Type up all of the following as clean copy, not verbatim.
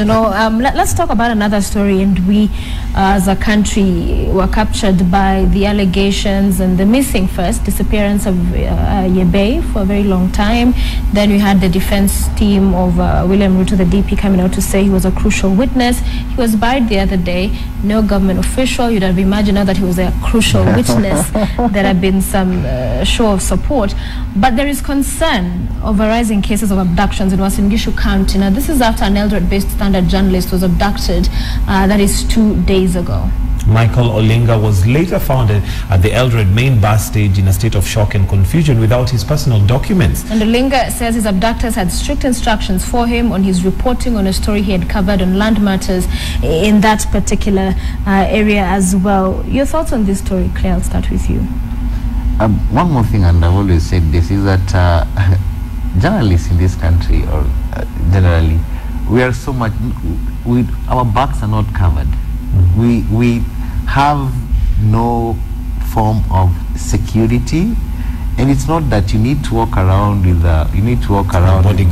Let's talk about another story. And we, as a country, were captured by the allegations and the missing first disappearance of Yebe for a very long time. Then we had the defense team of William Ruto, the DP, coming out to say he was a crucial witness. He was buried the other day. No government official. You'd have imagined now that he was a crucial witness. There have been some show of support. But there is concern over rising cases of abductions in Uasin Gishu County. Now, this is after an Eldoret-based Standard journalist was abducted, that is 2 days ago. Michael Olinga was later found at the Eldoret main bus stage in a state of shock and confusion without his personal documents. And Olinga says his abductors had strict instructions for him on his reporting on a story he had covered on land matters in that particular area as well. Your thoughts on this story, Claire? I'll start with you. One more thing, and I've always said this, is that journalists in this country, or generally, we are so much, our backs are not covered. Mm-hmm. We have no form of security, and it's not that you need to walk around with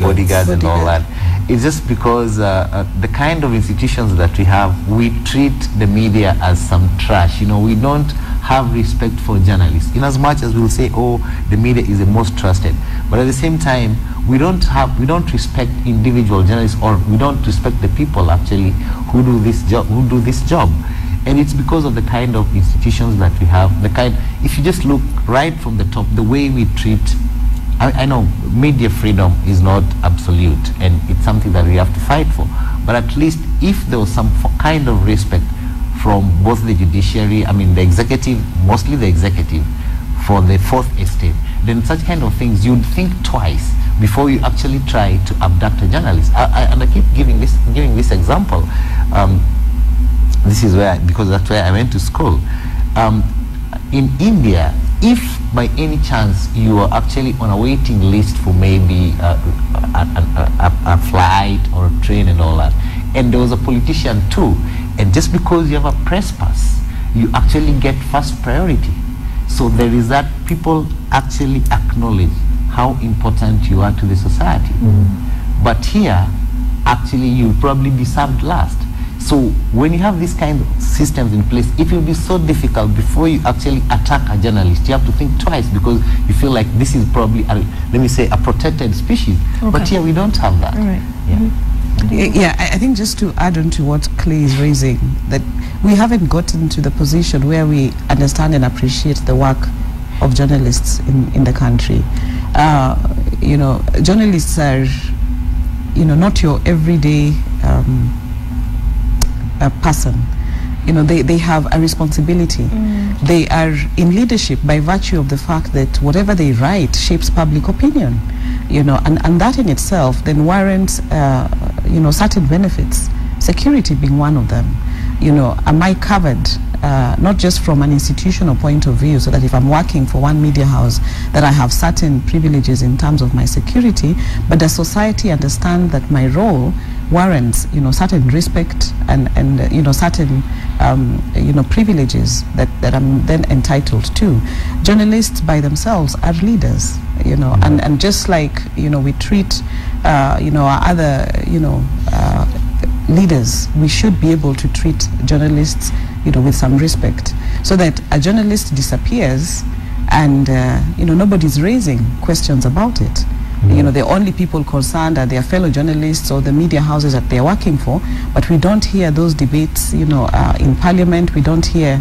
bodyguards and all that. It's just because the kind of institutions that we have, we treat the media as some trash. We don't have respect for journalists, in as much as we'll say, oh, the media is the most trusted, but at the same time we don't respect individual journalists, or we don't respect the people actually who do this job. And it's because of the kind of institutions that we have, if you just look right from the top, the way we treat, I know media freedom is not absolute, and it's something that we have to fight for, but at least if there was some kind of respect from both the judiciary, the executive, mostly the executive, for the fourth estate, then such kind of things, you'd think twice before you actually try to abduct a journalist. And I keep giving this example. This is because that's where I went to school. In India, if by any chance you are actually on a waiting list for maybe a flight or a train and all that, and there was a politician too, and just because you have a press pass, you actually get first priority. So there is that people actually acknowledge how important you are to the society. But here, actually, you'll probably be served last. So when you have these kind of systems in place, it will be so difficult before you actually attack a journalist. You have to think twice, because you feel like this is probably, let me say, a protected species. Okay. But here we don't have that. All right. Yeah. Yeah, I think just to add on to what Clay is raising, that we haven't gotten to the position where we understand and appreciate the work of journalists in the country. Journalists are, not your everyday person. They have a responsibility. They are in leadership by virtue of the fact that whatever they write shapes public opinion. And that in itself then warrants certain benefits, security being one of them. Am I covered, not just from an institutional point of view, so that if I'm working for one media house, that I have certain privileges in terms of my security, but does society understand that my role warrants, certain respect and certain, privileges that I'm then entitled to. Journalists by themselves are leaders, and just like, we treat, our other, leaders, we should be able to treat journalists, with some respect, so that a journalist disappears and, nobody's raising questions about it. The only people concerned are their fellow journalists or the media houses that they're working for, but we don't hear those debates, in Parliament. We don't hear,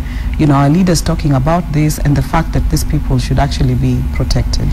our leaders talking about this and the fact that these people should actually be protected.